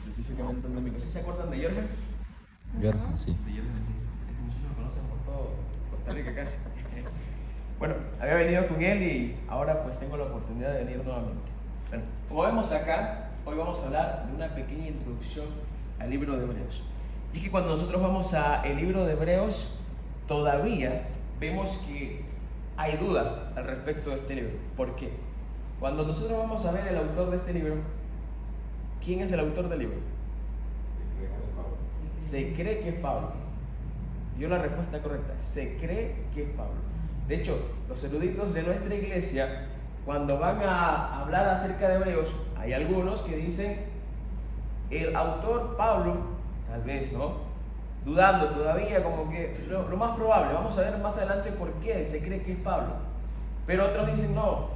específicamente un domingo. ¿Sí se acuerdan de Jorge? Jorge, sí. De Jorge, sí. Ese muchacho lo conocen por todo Costa Rica casi. Bueno, había venido con él y ahora pues tengo la oportunidad de venir nuevamente. Bueno, como vemos acá, hoy vamos a hablar de una pequeña introducción al libro de Hebreos. Y que cuando nosotros vamos al libro de Hebreos, todavía vemos que hay dudas al respecto de este libro. ¿Por qué? Cuando nosotros vamos a ver el autor de este libro, ¿quién es el autor del libro? Se cree que es Pablo. Dio la respuesta correcta. Se cree que es Pablo. De hecho, los eruditos de nuestra iglesia, cuando van a hablar acerca de Hebreos, hay algunos que dicen el autor Pablo, tal vez, ¿no? Dudando todavía, como que lo más probable. Vamos a ver más adelante por qué se cree que es Pablo. Pero otros dicen no,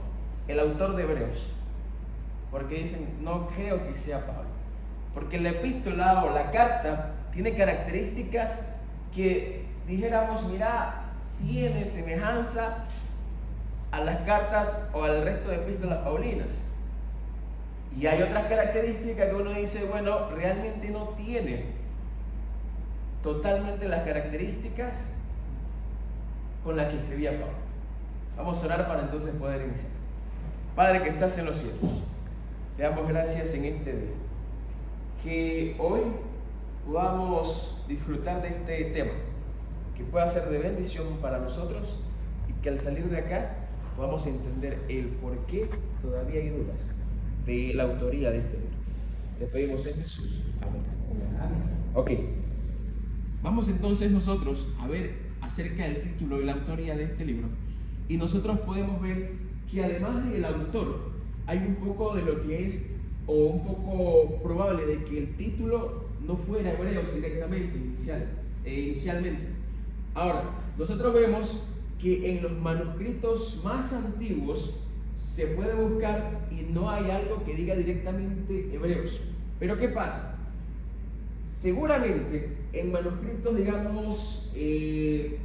el autor de Hebreos. Porque dicen, no creo que sea Pablo. Porque la epístola o la carta tiene características que dijéramos, mira, tiene semejanza a las cartas o al resto de epístolas paulinas. Y hay otras características que uno dice, bueno, realmente no tiene totalmente las características con las que escribía Pablo. Vamos a orar para entonces poder iniciar. Padre que estás en los cielos, te damos gracias en este día. Que hoy podamos disfrutar de este tema, que pueda ser de bendición para nosotros y que al salir de acá podamos entender el por qué todavía hay dudas de la autoría de este libro. Te pedimos en Jesús. Amén. Ok, vamos entonces nosotros a ver acerca del título y la autoría de este libro. Y nosotros podemos ver que además del autor hay un poco de lo que es, o un poco probable de que el título no fuera Hebreos directamente, inicialmente. Ahora, nosotros vemos que en los manuscritos más antiguos se puede buscar y no hay algo que diga directamente Hebreos. Pero ¿qué pasa? Seguramente en manuscritos, digamos,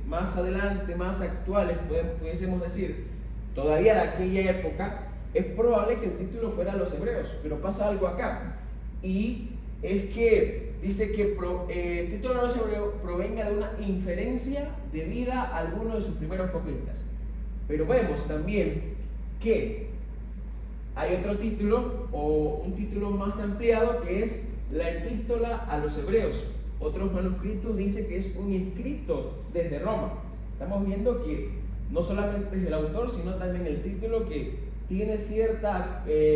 más adelante, más actuales, pudiésemos decir, todavía de aquella época, es probable que el título fuera Los Hebreos, pero pasa algo acá, y es que dice que el título de Los Hebreos provenga de una inferencia debida a alguno de sus primeros profetas. Pero vemos también que hay otro título, o un título más ampliado, que es la epístola a los Hebreos. Otros manuscritos dicen que es un escrito desde Roma. Estamos viendo que no solamente es el autor, sino también el título, que tiene ciertas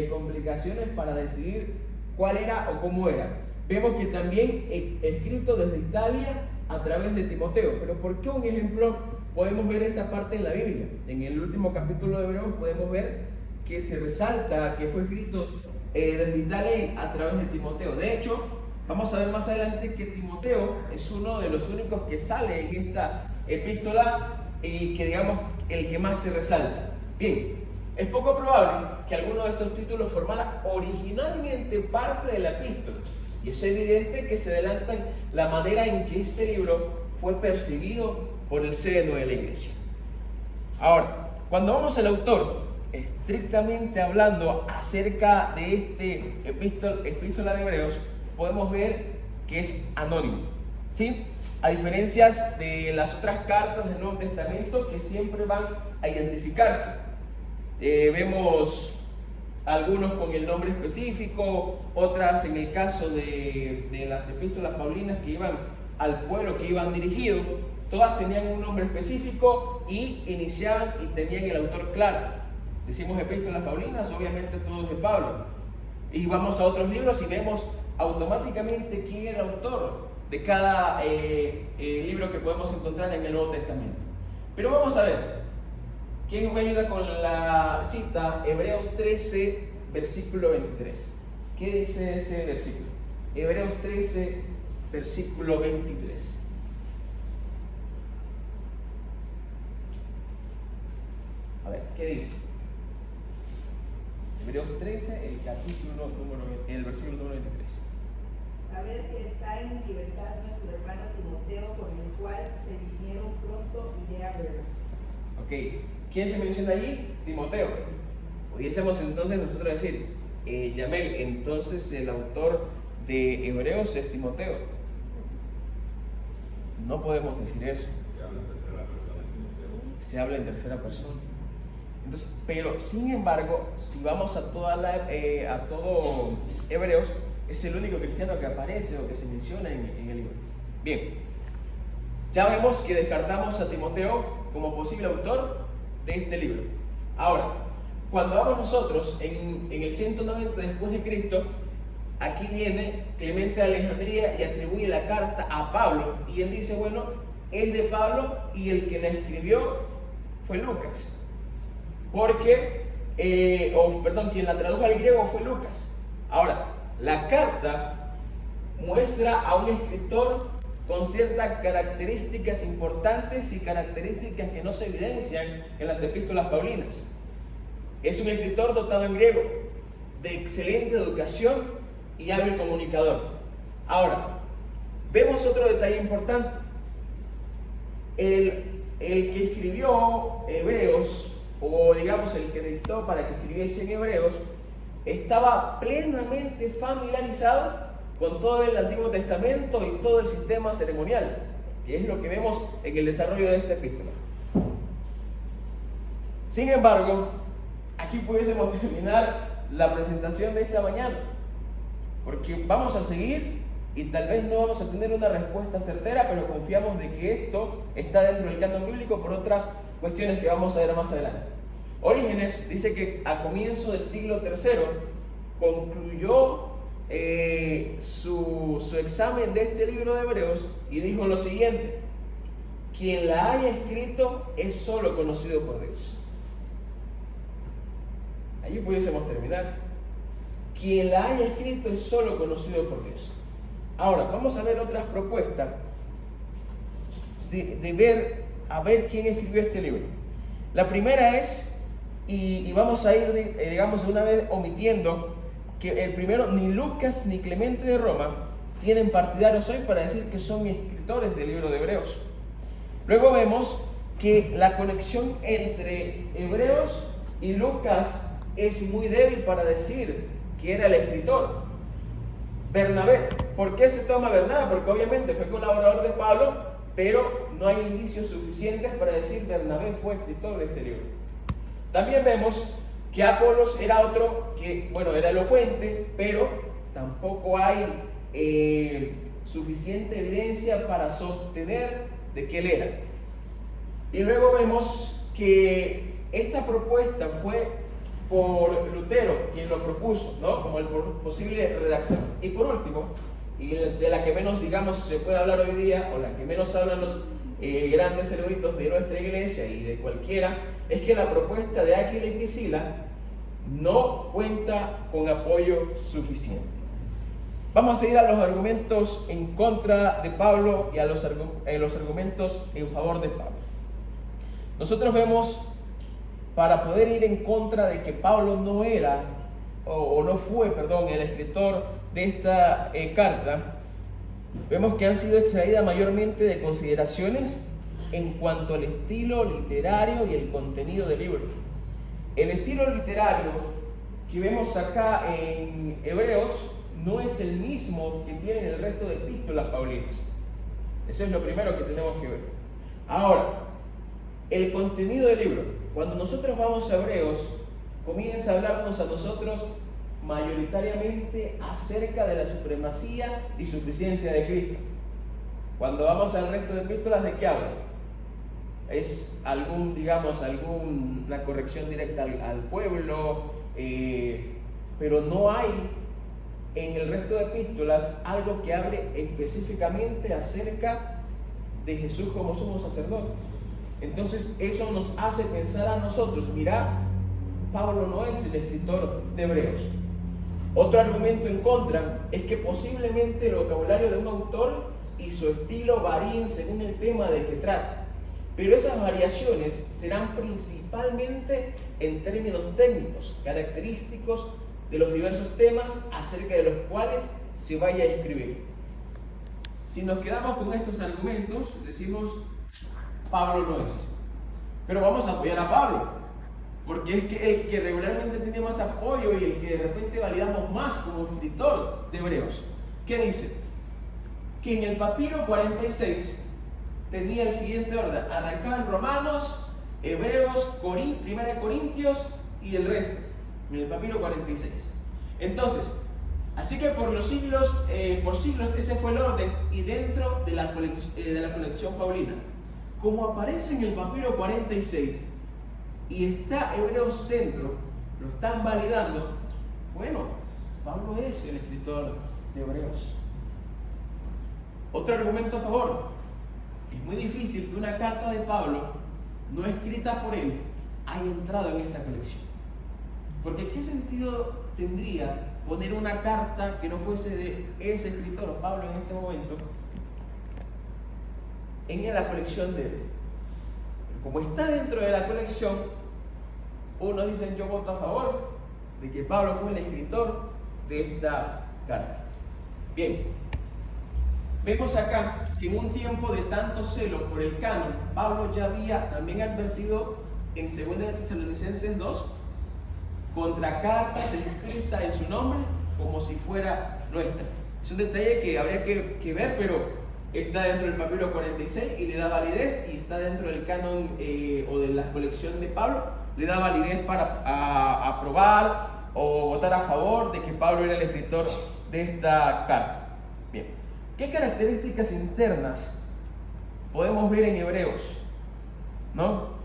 complicaciones para decidir cuál era o cómo era. Vemos que también escrito desde Italia a través de Timoteo. Pero ¿por qué un ejemplo? Podemos ver esta parte en la Biblia. En el último capítulo de Hebreos podemos ver que se resalta que fue escrito desde Italia a través de Timoteo. De hecho, vamos a ver más adelante que Timoteo es uno de los únicos que sale en esta epístola y que, digamos, el que más se resalta. Bien, es poco probable que alguno de estos títulos formara originalmente parte de la epístola, y es evidente que se adelanta la manera en que este libro fue percibido por el seno de la iglesia. Ahora, cuando vamos al autor, estrictamente hablando acerca de este epístola de Hebreos, podemos ver que es anónimo, ¿sí? A diferencia de las otras cartas del Nuevo Testamento que siempre van a identificarse. Vemos algunos con el nombre específico, otras en el caso de las epístolas paulinas que iban al pueblo que iban dirigidos, todas tenían un nombre específico y iniciaban y tenían el autor claro. Decimos epístolas paulinas, obviamente todo es de Pablo. Y vamos a otros libros y vemos automáticamente quién es el autor de cada libro que podemos encontrar en el Nuevo Testamento. Pero vamos a ver. ¿Quién me ayuda con la cita? Hebreos 13, versículo 23. ¿Qué dice ese versículo? Hebreos 13, versículo 23. A ver, ¿qué dice? Hebreos 13, el versículo número 23. Saber que está en libertad nuestro hermano Timoteo, con el cual se vinieron pronto iré a veros. Ok, ¿quién se menciona allí? Timoteo. Pudiésemos entonces nosotros decir, Yamel, entonces el autor de Hebreos es Timoteo. No podemos decir eso. Se habla en tercera persona. Entonces, pero sin embargo, si vamos a todo Hebreos, es el único cristiano que aparece o que se menciona en el libro. Bien, ya vemos que descartamos a Timoteo como posible autor de este libro. Ahora, cuando vamos nosotros en el 190 después de Cristo, aquí viene Clemente de Alejandría y atribuye la carta a Pablo, y él dice, bueno, es de Pablo y el que la escribió fue Lucas, porque, quien la tradujo al griego fue Lucas. Ahora, la carta muestra a un escritor con ciertas características importantes y características que no se evidencian en las epístolas paulinas. Es un escritor dotado en griego, de excelente educación y hábil comunicador. Ahora, vemos otro detalle importante. El que escribió Hebreos, o digamos el que dictó para que escribiese en Hebreos, estaba plenamente familiarizado con todo el Antiguo Testamento y todo el sistema ceremonial, que es lo que vemos en el desarrollo de esta epístola. Sin embargo, aquí pudiésemos terminar la presentación de esta mañana, porque vamos a seguir y tal vez no vamos a tener una respuesta certera, pero confiamos de que esto está dentro del canon bíblico por otras cuestiones que vamos a ver más adelante. Orígenes dice que a comienzo del siglo III concluyó su examen de este libro de Hebreos y dijo lo siguiente: quien la haya escrito es solo conocido por Dios. Allí pudiésemos terminar. Quien la haya escrito es solo conocido por Dios. Ahora, vamos a ver otras propuestas de ver quién escribió este libro. La primera es, y vamos a ir, digamos, de una vez omitiendo, que el primero, ni Lucas ni Clemente de Roma tienen partidarios hoy para decir que son escritores del libro de Hebreos. Luego vemos que la conexión entre Hebreos y Lucas es muy débil para decir que era el escritor. Bernabé, ¿por qué se toma Bernabé? Porque obviamente fue colaborador de Pablo, pero no hay indicios suficientes para decir Bernabé fue escritor de este libro. También vemos que Apolos era otro que, bueno, era elocuente, pero tampoco hay suficiente evidencia para sostener de que él era. Y luego vemos que esta propuesta fue por Lutero, quien lo propuso, ¿no? Como el posible redactor. Y por último, y de la que menos, digamos, se puede hablar hoy día, o la que menos hablan los grandes eruditos de nuestra iglesia y de cualquiera, es que la propuesta de Áquila y Priscila no cuenta con apoyo suficiente. Vamos a ir a los argumentos en contra de Pablo y a los argumentos en favor de Pablo. Nosotros vemos, para poder ir en contra de que Pablo no era, no fue, el escritor de esta carta, vemos que han sido extraídas mayormente de consideraciones en cuanto al estilo literario y el contenido del libro. El estilo literario que vemos acá en Hebreos no es el mismo que tienen el resto de epístolas paulinas. Eso es lo primero que tenemos que ver. Ahora, el contenido del libro. Cuando nosotros vamos a Hebreos, comienza a hablarnos a nosotros mayoritariamente acerca de la supremacía y suficiencia de Cristo. Cuando vamos al resto de epístolas, ¿de qué habla? Es alguna corrección directa al pueblo, pero no hay en el resto de epístolas algo que hable específicamente acerca de Jesús como sumo sacerdote. Entonces eso nos hace pensar a nosotros, mira, Pablo no es el escritor de Hebreos. Otro argumento en contra es que posiblemente el vocabulario de un autor y su estilo varíen según el tema de que trata, pero esas variaciones serán principalmente en términos técnicos, característicos de los diversos temas acerca de los cuales se vaya a escribir. Si nos quedamos con estos argumentos, decimos Pablo no es, pero vamos a apoyar a Pablo, porque es que el que regularmente tiene más apoyo y el que de repente validamos más como escritor de Hebreos. ¿Qué dice? Que en el papiro 46 tenía el siguiente orden. Arrancaban Romanos, Hebreos, 1 Corintios y el resto. En el papiro 46. Entonces, así que por siglos ese fue el orden, y dentro de la colección paulina, como aparece en el papiro 46 y está Hebreos centro, lo están validando. Bueno, Pablo es el escritor de Hebreos. Otro argumento a favor: es muy difícil que una carta de Pablo no escrita por él haya entrado en esta colección. Porque ¿qué sentido tendría poner una carta que no fuese de ese escritor, Pablo en este momento, en la colección de él? Como está dentro de la colección, unos dicen: yo voto a favor de que Pablo fue el escritor de esta carta. Bien, vemos acá que en un tiempo de tanto celo por el canon, Pablo ya había también advertido en 2 Tesalonicenses 2 contra cartas escritas en su nombre como si fuera nuestra. Es un detalle que habría que ver, pero está dentro del papiro 46 y le da validez, y está dentro del canon o de la colección de Pablo, le da validez para aprobar o votar a favor de que Pablo era el escritor de esta carta. Bien, ¿qué características internas podemos ver en Hebreos? ¿No?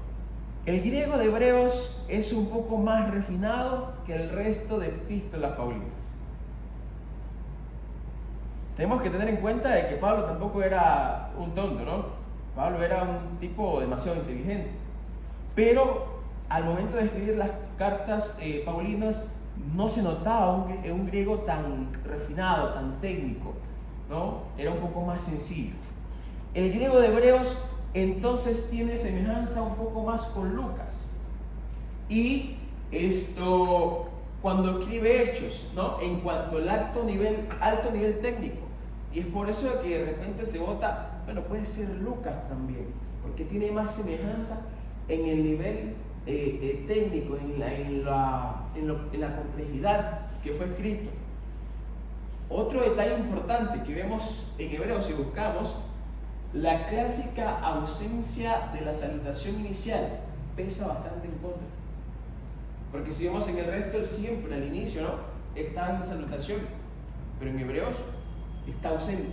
El griego de Hebreos es un poco más refinado que el resto de epístolas paulinas. Tenemos que tener en cuenta de que Pablo tampoco era un tonto, ¿no? Pablo era un tipo demasiado inteligente. Pero al momento de escribir las cartas paulinas no se notaba un griego tan refinado, tan técnico, ¿no? Era un poco más sencillo. El griego de Hebreos entonces tiene semejanza un poco más con Lucas. Y esto, cuando escribe Hechos, ¿no? En cuanto al alto nivel técnico. Y es por eso que de repente se vota, bueno, puede ser Lucas también, porque tiene más semejanza en el nivel técnico, en la complejidad que fue escrito. Otro detalle importante que vemos en Hebreos, si buscamos, la clásica ausencia de la salutación inicial pesa bastante en contra. Porque si vemos en el resto, siempre al inicio, ¿no?, está esa salutación, pero en Hebreos está ausente.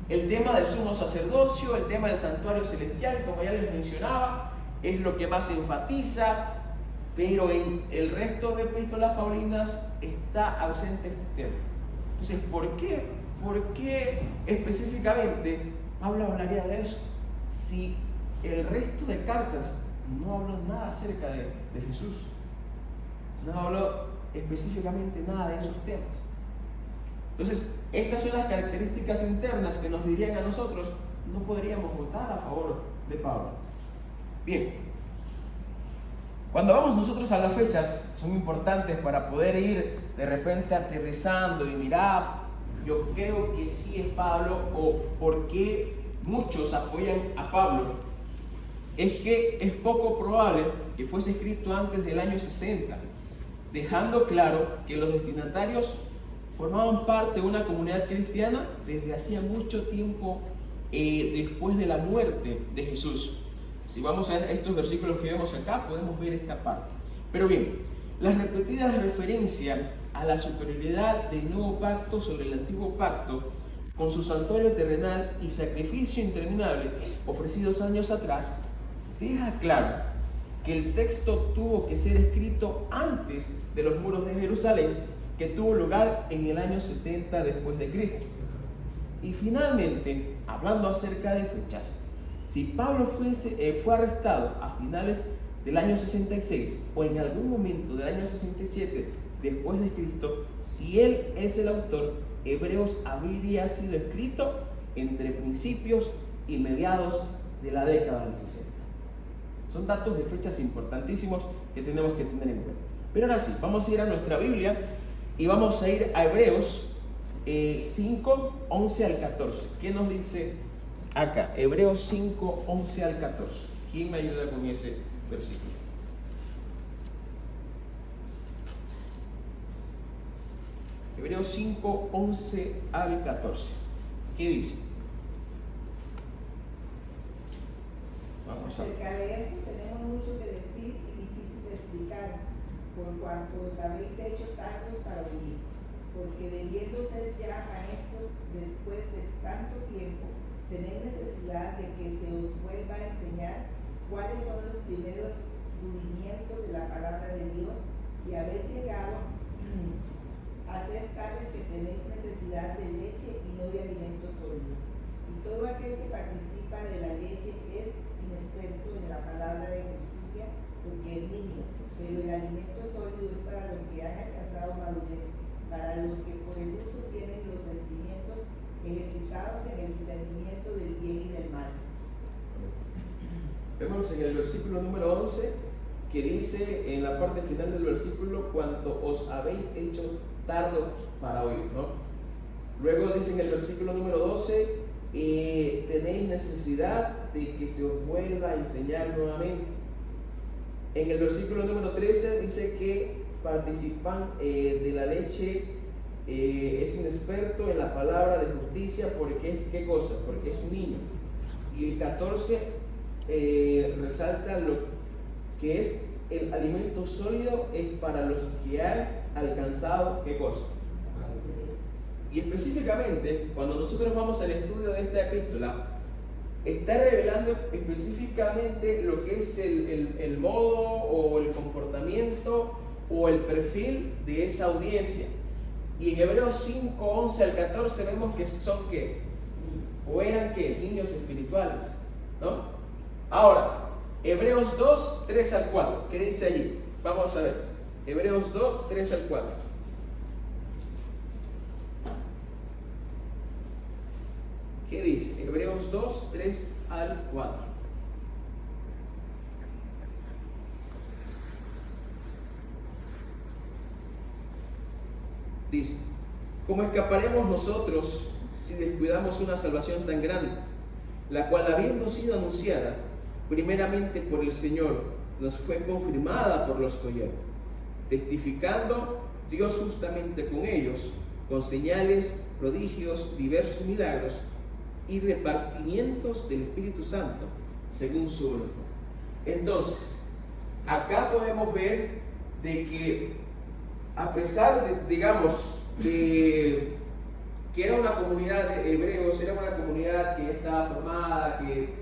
El tema del sumo sacerdocio, el tema del santuario celestial, como ya les mencionaba, es lo que más se enfatiza, pero en el resto de epístolas paulinas está ausente este tema. Entonces, ¿por qué específicamente Pablo hablaría de eso? Si el resto de cartas no habló nada acerca de Jesús, no habló específicamente nada de esos temas. Entonces, estas son las características internas que nos dirían a nosotros: no podríamos votar a favor de Pablo. Bien, cuando vamos nosotros a las fechas, son importantes para poder ir de repente aterrizando y mirar, yo creo que sí es Pablo, o por qué muchos apoyan a Pablo. Es que es poco probable que fuese escrito antes del año 60, dejando claro que los destinatarios formaban parte de una comunidad cristiana desde hacía mucho tiempo después de la muerte de Jesús. Si vamos a estos versículos que vemos acá, podemos ver esta parte. Pero bien, las repetidas referencias a la superioridad del nuevo pacto sobre el antiguo pacto, con su santuario terrenal y sacrificio interminable ofrecidos años atrás, deja claro que el texto tuvo que ser escrito antes de los muros de Jerusalén, que tuvo lugar en el año 70 después de Cristo. Y finalmente, hablando acerca de fechas, si Pablo fue arrestado a finales del año 66 o en algún momento del año 67 después de Cristo, si él es el autor, Hebreos habría sido escrito entre principios y mediados de la década del 60. Son datos de fechas importantísimos que tenemos que tener en cuenta. Pero ahora sí, vamos a ir a nuestra Biblia y vamos a ir a Hebreos 5, 11 al 14. ¿Qué nos dice acá? Hebreos 5, 11 al 14. ¿Quién me ayuda con ese versículo? Hebreos 5, 11 al 14. ¿Qué dice? Vamos a ver. Acerca de esto tenemos mucho que decir y difícil de explicar, por cuanto os habéis hecho tardos para oír, porque debiendo ser ya maestros después de tanto tiempo, tenéis necesidad de que se os vuelva a enseñar cuáles son los primeros rudimientos de la palabra de Dios, y habéis llegado a ser tales que tenéis necesidad de leche y no de alimento sólido. Y todo aquel que participa de la leche es inexperto en la palabra de justicia, porque es niño, pero el alimento sólido es para los que han alcanzado madurez, para los que por el uso tienen los sentimientos ejercitados en el discernimiento del bien y del mal. Vemos en el versículo número 11 que dice en la parte final del versículo: cuanto os habéis hecho tardos para oír, ¿no? Luego dice en el versículo número 12: tenéis necesidad de que se os vuelva a enseñar nuevamente. En el versículo número 13 dice que participan de la leche, es inexperto en la palabra de justicia, porque es, ¿qué cosa? Porque es niño. Y el 14 resalta lo que es el alimento sólido, es para los que han alcanzado, ¿qué cosa? Y específicamente, cuando nosotros vamos al estudio de esta epístola, está revelando específicamente lo que es el modo o el comportamiento o el perfil de esa audiencia. Y en Hebreos 5, 11 al 14 vemos que son ¿qué? O eran ¿qué? Niños espirituales, ¿no? Ahora, Hebreos 2, 3 al 4, ¿qué dice allí? Vamos a ver. Hebreos 2, 3 al 4. ¿Qué dice? Hebreos 2, 3 al 4. Dice: ¿cómo escaparemos nosotros si descuidamos una salvación tan grande, la cual, habiendo sido anunciada primeramente por el Señor, nos fue confirmada por los que oyeron, testificando Dios justamente con ellos, con señales, prodigios, diversos milagros y repartimientos del Espíritu Santo, según su voluntad? Entonces, acá podemos ver de que, a pesar de, digamos, de que era una comunidad de hebreos, era una comunidad que ya estaba formada, que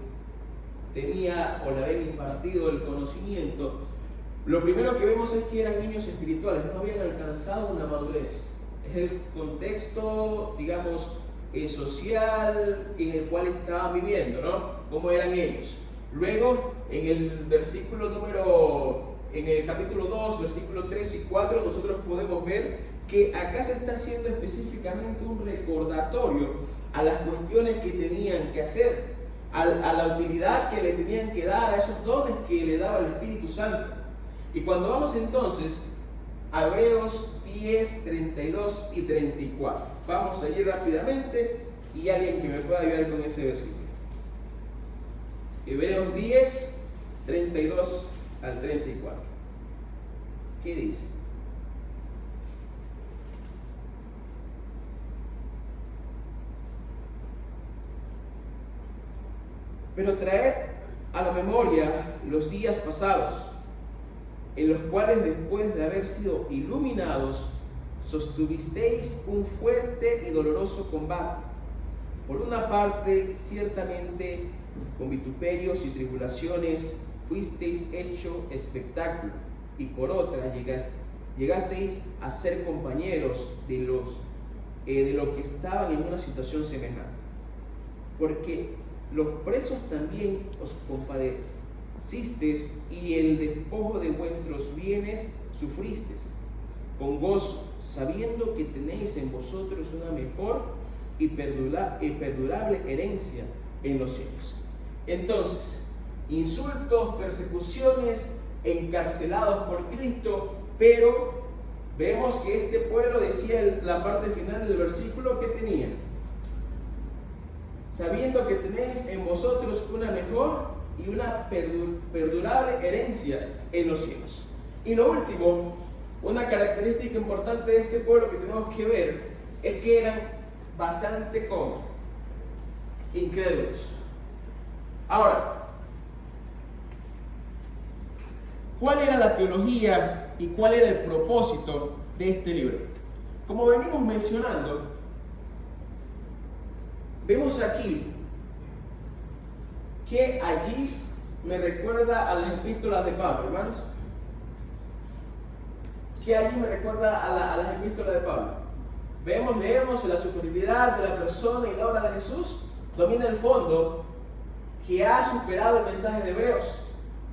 tenía o le habían impartido el conocimiento, lo primero que vemos es que eran niños espirituales, no habían alcanzado una madurez. Es el contexto, digamos, social en el cual estaban viviendo, ¿no? ¿Cómo eran ellos? Luego, en el capítulo 2, versículos 3 y 4, nosotros podemos ver que acá se está haciendo específicamente un recordatorio a las cuestiones que tenían que hacer, a la utilidad que le tenían que dar, a esos dones que le daba el Espíritu Santo. Y cuando vamos entonces a Hebreos 10, 32 y 34, vamos a ir rápidamente y alguien que me pueda ayudar con ese versículo. Hebreos 10, 32 al 34. ¿Qué dice? Pero traed a la memoria los días pasados, en los cuales, después de haber sido iluminados, sostuvisteis un fuerte y doloroso combate. Por una parte, ciertamente, con vituperios y tribulaciones fuisteis hecho espectáculo, y por otra llegasteis a ser compañeros de los que estaban en una situación semejante. Porque los presos también os compadecisteis, y el despojo de vuestros bienes sufristeis con gozo, sabiendo que tenéis en vosotros una mejor y perdurable herencia en los cielos. Entonces, insultos, persecuciones, encarcelados por Cristo, pero vemos que este pueblo, decía en la parte final del versículo, que tenía: sabiendo que tenéis en vosotros una mejor y una perdurable herencia en los cielos. Y lo último, Una característica importante de este pueblo que tenemos que ver es que eran bastante como incrédulos. Ahora, ¿cuál era la teología y cuál era el propósito de este libro? Como venimos mencionando, vemos aquí que allí me recuerda a las epístolas de Pablo, hermanos. Que allí me recuerda a las epístolas de Pablo. Leemos la superioridad de la persona y la obra de Jesús, domina el fondo que ha superado el mensaje de Hebreos.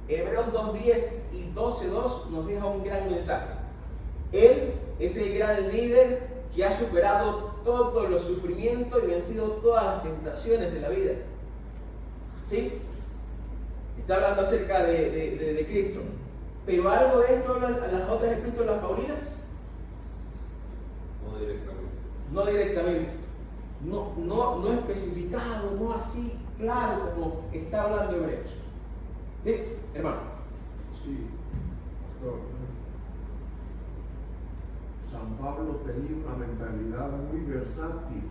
Hebreos 2:10 y 12:2 nos deja un gran mensaje. Él es el gran líder que ha superado todos los sufrimientos y vencido todas las tentaciones de la vida. ¿Sí? Está hablando acerca de Cristo. Pero algo de esto hablan las otras epístolas paulinas. No directamente. No directamente. No especificado, no así claro como está hablando Hebreos. ¿Sí? Hermano. Sí, pastor. San Pablo tenía una mentalidad muy versátil.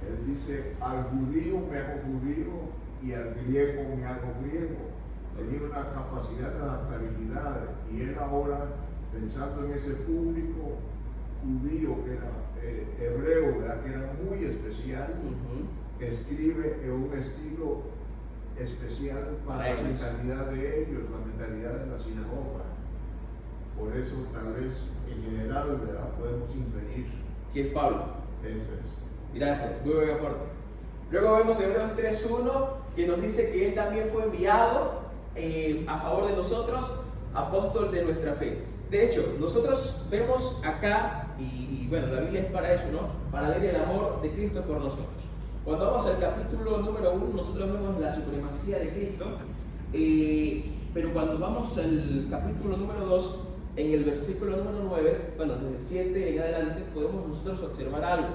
Él dice, al judío me hago judío y al griego me hago griego. Tenía una capacidad de adaptabilidad y él ahora, pensando en ese público judío que era hebreo, ¿verdad? Que era muy especial, escribe en un estilo especial para la mentalidad de ellos, la mentalidad de la sinagoga. Por eso tal vez en general, ¿verdad? Podemos inferir. ¿Quién es Pablo? Eso es. Gracias, muy buen aporte. Luego vemos en Hebreos 3:1 que nos dice que él también fue enviado a favor de nosotros, apóstol de nuestra fe. De hecho, nosotros vemos acá, y bueno, la Biblia es para eso, ¿no? Para ver el amor de Cristo por nosotros. Cuando vamos al capítulo número 1, nosotros vemos la supremacía de Cristo, pero cuando vamos al capítulo número 2, en el versículo número 9, bueno, desde el 7 en adelante, podemos nosotros observar algo.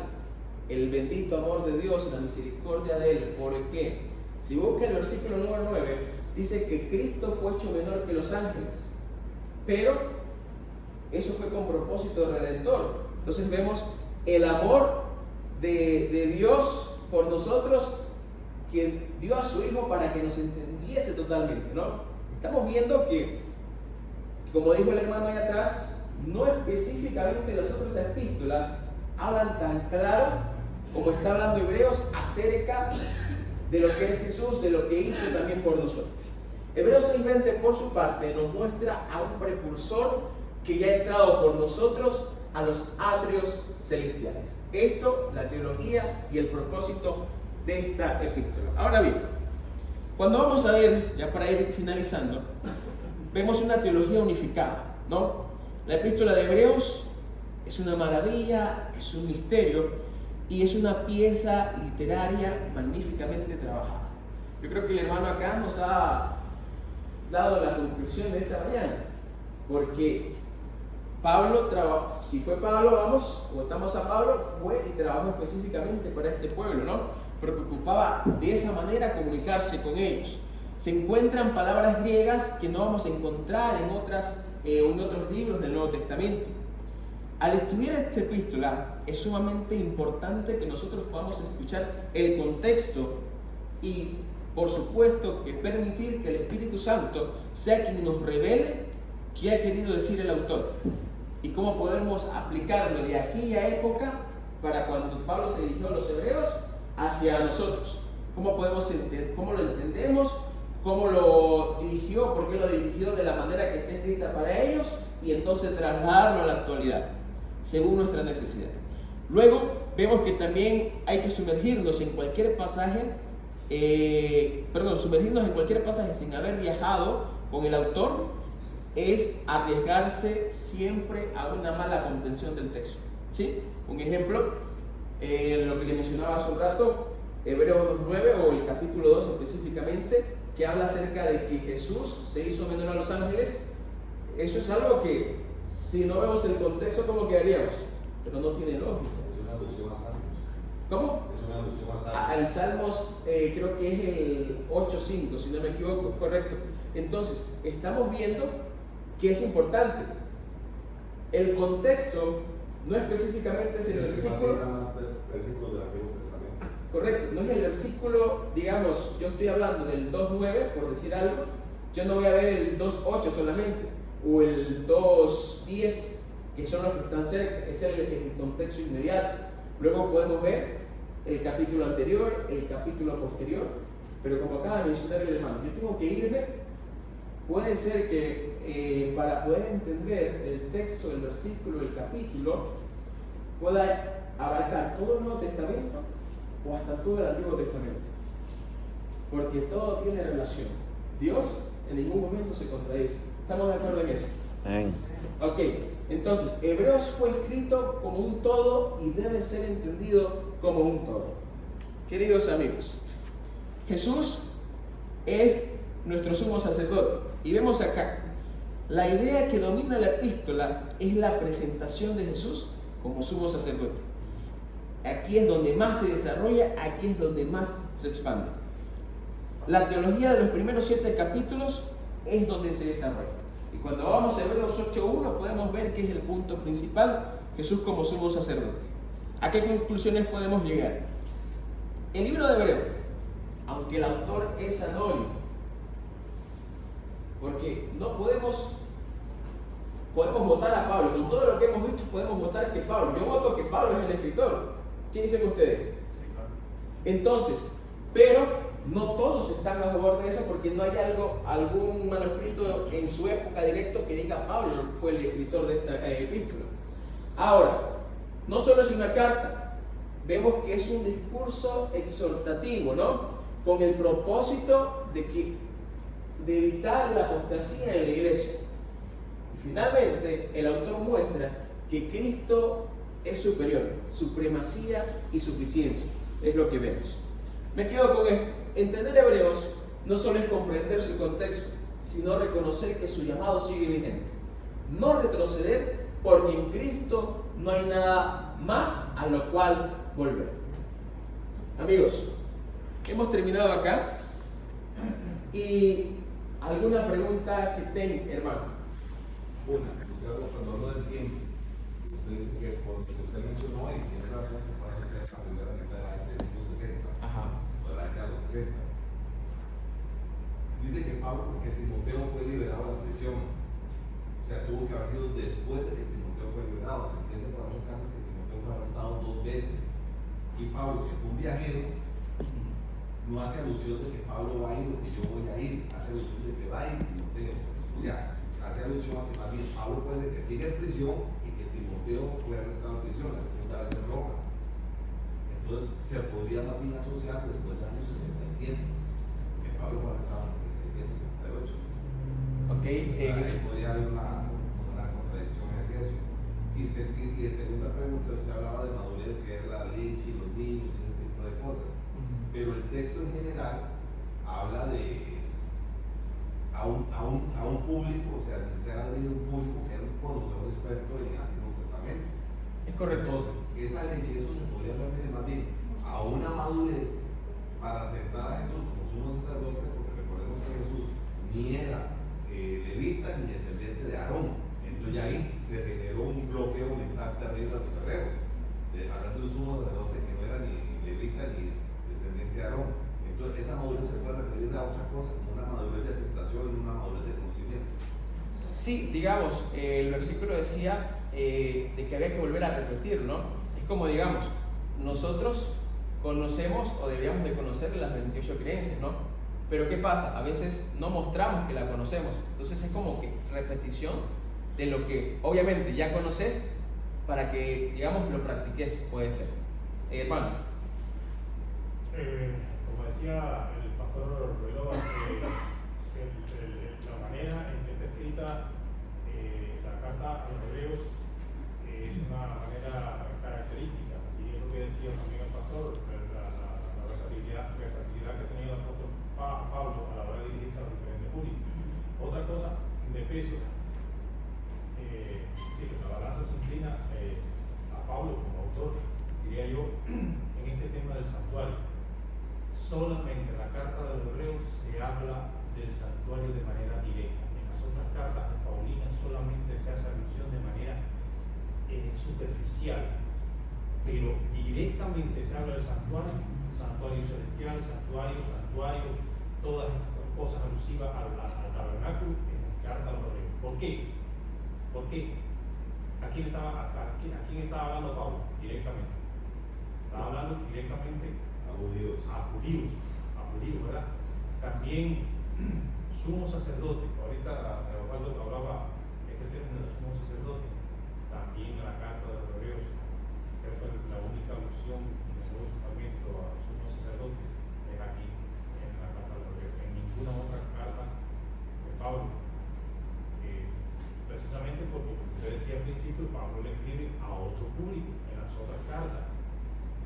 El bendito amor de Dios, la misericordia de Él. ¿Por qué? Si busca el versículo número 9, dice que Cristo fue hecho menor que los ángeles, pero eso fue con propósito redentor. Entonces vemos el amor de Dios por nosotros, que dio a su Hijo para que nos entendiese totalmente, ¿no? Estamos viendo que, como dijo el hermano ahí atrás, no específicamente las otras epístolas hablan tan claro como está hablando Hebreos acerca de lo que es Jesús, de lo que hizo también por nosotros. Hebreos 6:20 por su parte nos muestra a un precursor que ya ha entrado por nosotros a los atrios celestiales. Esto, la teología y el propósito de esta epístola. Ahora bien, cuando vamos a ver, ya para ir finalizando, vemos una teología unificada, ¿no? La epístola de Hebreos es una maravilla, es un misterio y es una pieza literaria magníficamente trabajada. Yo creo que el hermano acá nos ha dado la conclusión de esta mañana, porque Pablo trabajó, si fue Pablo, vamos, votamos a Pablo, fue y trabajó específicamente para este pueblo, ¿no? Porque ocupaba de esa manera comunicarse con ellos. Se encuentran palabras griegas que no vamos a encontrar en otros libros del Nuevo Testamento. Al estudiar esta epístola es sumamente importante que nosotros podamos escuchar el contexto y, por supuesto, que permitir que el Espíritu Santo sea quien nos revele qué ha querido decir el autor y cómo podemos aplicarlo de aquella época para cuando Pablo se dirigió a los hebreos hacia nosotros. ¿Cómo lo entendemos? ¿Cómo lo dirigió? ¿Por qué lo dirigió de la manera que está escrita para ellos? Y entonces trasladarlo a la actualidad, según nuestras necesidades. Luego vemos que también hay que sumergirnos en cualquier pasaje, sumergirnos en cualquier pasaje sin haber viajado con el autor es arriesgarse siempre a una mala comprensión del texto. ¿Sí? Un ejemplo, lo que le mencionaba hace un rato, Hebreos 2:9 o el capítulo 2 específicamente, que habla acerca de que Jesús se hizo menor a los ángeles. Eso es algo que, si no vemos el contexto, ¿cómo quedaríamos? Pero no tiene lógica. Es una alusión a Salmos. ¿Cómo? Es una alusión a Salmos. Al Salmos, creo que es el 8:5, si no me equivoco, correcto. Entonces, estamos viendo que es importante el contexto no específicamente es el versículo. Más versículos del Antiguo Testamento. Correcto, no es el versículo, digamos, yo estoy hablando del 2.9, por decir algo, yo no voy a ver el 2.8 solamente, o el 2.10, que son los que están cerca, es el contexto inmediato. Luego podemos ver el capítulo anterior, el capítulo posterior, pero como acaba de mencionar el hermano, yo tengo que irme, puede ser que para poder entender el texto, el versículo, el capítulo, pueda abarcar todo el Nuevo Testamento o hasta todo el Antiguo Testamento, porque todo tiene relación. Dios en ningún momento se contradice. ¿Estamos de acuerdo en eso? Amén. Ok, entonces Hebreos fue escrito como un todo y debe ser entendido como un todo. Queridos amigos, Jesús es nuestro sumo sacerdote y vemos acá, la idea que domina la epístola es la presentación de Jesús como sumo sacerdote. Aquí es donde más se desarrolla, aquí es donde más se expande. La teología de los primeros 7 capítulos es donde se desarrolla. Y cuando vamos a Hebreos 8.1 podemos ver que es el punto principal, Jesús como sumo sacerdote. ¿A qué conclusiones podemos llegar? El libro de Hebreos, aunque el autor es anónimo, porque no podemos votar a Pablo, con todo lo que hemos visto podemos votar que Pablo, yo voto que Pablo es el escritor. ¿Qué dicen ustedes? Entonces, pero no todos están a favor de eso porque no hay algún manuscrito en su época directo que diga Pablo fue el escritor de esta epístola. Ahora, no solo es una carta, vemos que es un discurso exhortativo, ¿no? Con el propósito de evitar la apostasía en la iglesia. Y finalmente, el autor muestra que Cristo es superior, supremacía y suficiencia, es lo que vemos. Me quedo con esto. Entender Hebreos no solo es comprender su contexto, sino reconocer que su llamado sigue vigente. No retroceder, porque en Cristo no hay nada más a lo cual volver. Amigos, hemos terminado acá. ¿Y alguna pregunta que tengan, hermano? Cuando hablo del tiempo, usted dice que por lo que usted mencionó, y tiene razón, se puede asociar a la primera mitad de los 60, o de la década de los 60. Dice que Timoteo fue liberado de la prisión. O sea, tuvo que haber sido después de que Timoteo fue liberado. Se entiende por ambos casos que Timoteo fue arrestado 2 veces. Y Pablo, que fue un viajero, no hace alusión de que Pablo va a ir o que yo voy a ir, hace alusión de que va a ir Timoteo. O sea, hace alusión a que más bien Pablo puede ser que siga en prisión y que Timoteo fue arrestado en prisión, la segunda vez en Roma. Entonces se podría más bien asociar después del año 67, que Pablo fue arrestado en 67, 68. Ok. Ahí podría haber una contradicción en ese hecho. Y en segunda pregunta, usted hablaba de madurez, que es la leche y los niños y ese tipo de cosas. Pero el texto en general habla de a un público, o sea, se ha dirigido un público que era un conocedor experto en el Antiguo Testamento. Es correcto. Entonces, esa leche, eso se podría referir más bien a una madurez para aceptar a Jesús como sumo sacerdote, porque recordemos que Jesús ni era levita ni descendiente de Aarón. Entonces ya ahí le generó un bloqueo mental terrible a los hebreos, de hablar de un sumo sacerdote que no era ni levita ni descendiente de Aarón. Entonces esa madurez se puede referir a otra cosa, como una madurez de aceptación y una madurez de conocimiento. Sí, digamos, el versículo decía de que había que volver a repetir, ¿no? Es como, digamos, nosotros conocemos o deberíamos de conocer las 28 creencias, ¿no? Pero ¿qué pasa? A veces no mostramos que la conocemos. Entonces es como que repetición de lo que obviamente ya conoces para que, digamos, lo practiques, puede ser. Hermano. Como decía el pastor Relova, la manera en que está escrita la carta a los hebreos es una manera característica, y es lo que decía también el pastor, la versatilidad que ha tenido el apóstol Pablo a la hora de dirigirse a los diferentes públicos. Otra cosa de peso, sí, que la balanza se inclina a Pablo como autor, diría yo, en este tema del santuario. Solamente en la carta de los hebreos se habla del santuario de manera directa. En las otras cartas paulinas solamente se hace alusión de manera superficial, pero directamente se habla del santuario, santuario celestial, santuario, todas estas cosas alusivas al tabernáculo en la carta a los Hebreos. ¿Por qué? ¿A quién estaba hablando Pablo? Directamente. Estaba hablando directamente A judíos. a judíos, ¿verdad? También sumo sacerdote. Ahorita Osvaldo hablaba este término de sumo sacerdote. También en la carta de los Hebreos, creo que la única alusión en el Nuevo Testamento a sumo sacerdote es aquí, en la carta de los Hebreos. En ninguna otra carta de Pablo. Precisamente porque, como usted decía al principio, Pablo le escribe a otro público en las otras cartas.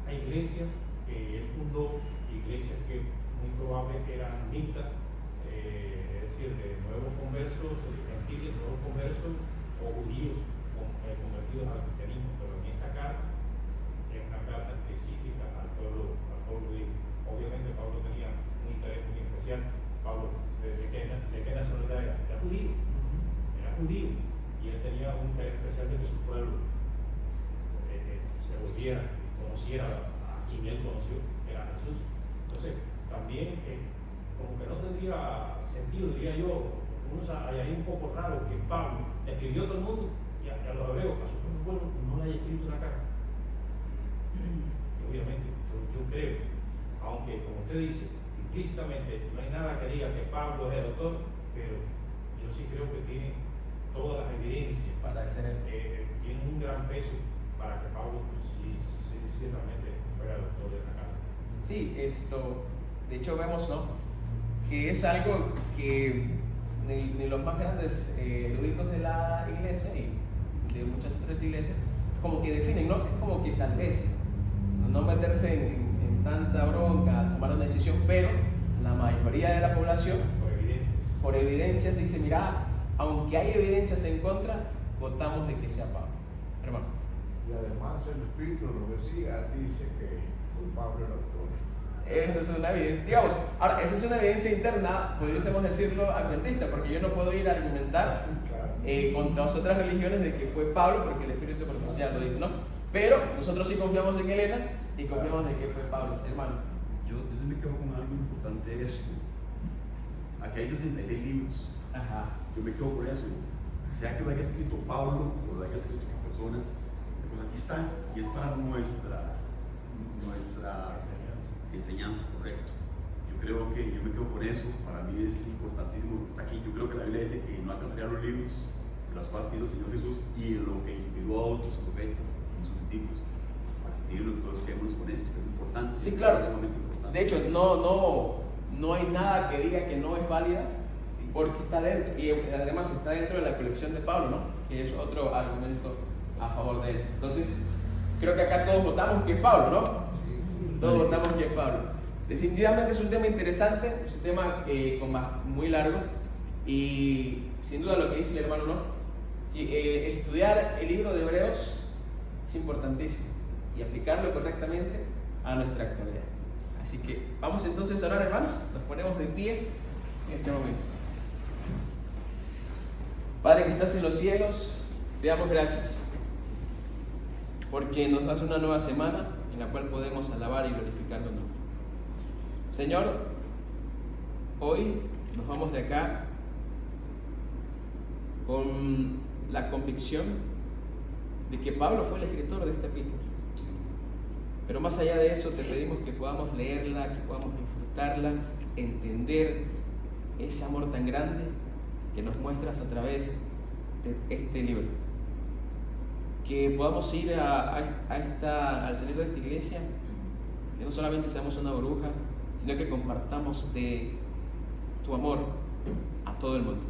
Hay iglesias que él fundó, iglesias que muy probable que eran mixtas, es decir, de nuevos conversos, gentiles, nuevos conversos o judíos convertidos al cristianismo, pero en esta carta es una carta específica al pueblo judío. Obviamente Pablo tenía un interés muy especial. Pablo, ¿de qué nacionalidad era? Era judío. Y él tenía un interés especial de que su pueblo se volviera, conociera a quien él conoció, que era Jesús. Entonces, también como que no tendría sentido, diría yo, uno hallaría un poco raro que Pablo escribió a todo el mundo y a los hebreos, a su propio pueblo, no le haya escrito una carta. Y obviamente, yo creo, aunque como usted dice, implícitamente no hay nada que diga que Pablo es el autor, pero yo sí creo que tiene todas las evidencias Para ser tiene un gran peso para que Pablo sí realmente fuera el autor de la carta. Sí, de hecho vemos, ¿no?, que es algo que ni los más grandes eruditos de la iglesia y de muchas otras iglesias como que definen, ¿no? Es como que tal vez no meterse en tanta bronca, tomar una decisión, pero la mayoría de la población por evidencias dice, mira, aunque hay evidencias en contra, votamos de que sea Pablo. Hermano. Y además el Espíritu de profecía dice que fue Pablo el autor. Esa es una evidencia, digamos, ahora, esa es una evidencia interna, pudiésemos decirlo adventista, porque yo no puedo ir a argumentar contra las otras religiones de que fue Pablo, porque el Espíritu de profecía lo dice, ¿no? Pero nosotros sí confiamos en Elena y confiamos en que fue Pablo, hermano. Yo sí me quedo con algo importante de esto. Aquí hay 66 libros. Ajá. Yo me quedo con eso. Sea que lo haya escrito Pablo o lo haya escrito otra persona, pues aquí está y es para nuestra enseñanza, correcto. Yo me quedo con eso. Para mí es importantísimo que está aquí. Yo creo que la Biblia dice que no alcanzarían los libros de las cosas que hizo el Señor Jesús y lo que inspiró a otros profetas y sus discípulos para escribirlo. Entonces quedémonos con esto, que es importante. Sí, claro. Es sumamente importante. De hecho, no hay nada que diga que no es válida, porque está dentro, y además está dentro de la colección de Pablo, ¿no? Que es otro argumento a favor de él. Entonces, creo que acá todos votamos que es Pablo, ¿no? Todos votamos que es Pablo. Definitivamente es un tema interesante, es un tema muy largo, y sin duda lo que dice el hermano, ¿no? Estudiar el libro de Hebreos es importantísimo y aplicarlo correctamente a nuestra actualidad. Así que vamos entonces a orar, hermanos. Nos ponemos de pie en este momento. Padre que estás en los cielos, te damos gracias porque nos das una nueva semana en la cual podemos alabar y glorificar tu nombre. Señor, hoy nos vamos de acá con la convicción de que Pablo fue el escritor de esta epístola. Pero más allá de eso, te pedimos que podamos leerla, que podamos disfrutarla, entender ese amor tan grande que nos muestras a través de este libro. Que podamos ir al salir de esta iglesia, que no solamente seamos una burbuja, sino que compartamos de tu amor a todo el mundo.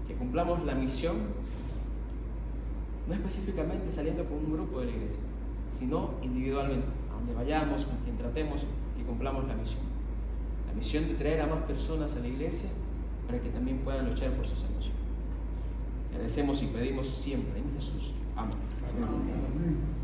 Que cumplamos la misión, no específicamente saliendo con un grupo de la iglesia, sino individualmente, a donde vayamos, con quien tratemos, que cumplamos la misión. La misión de traer a más personas a la iglesia para que también puedan luchar por su salvación. Agradecemos y pedimos siempre en Jesús. Amén. Amén.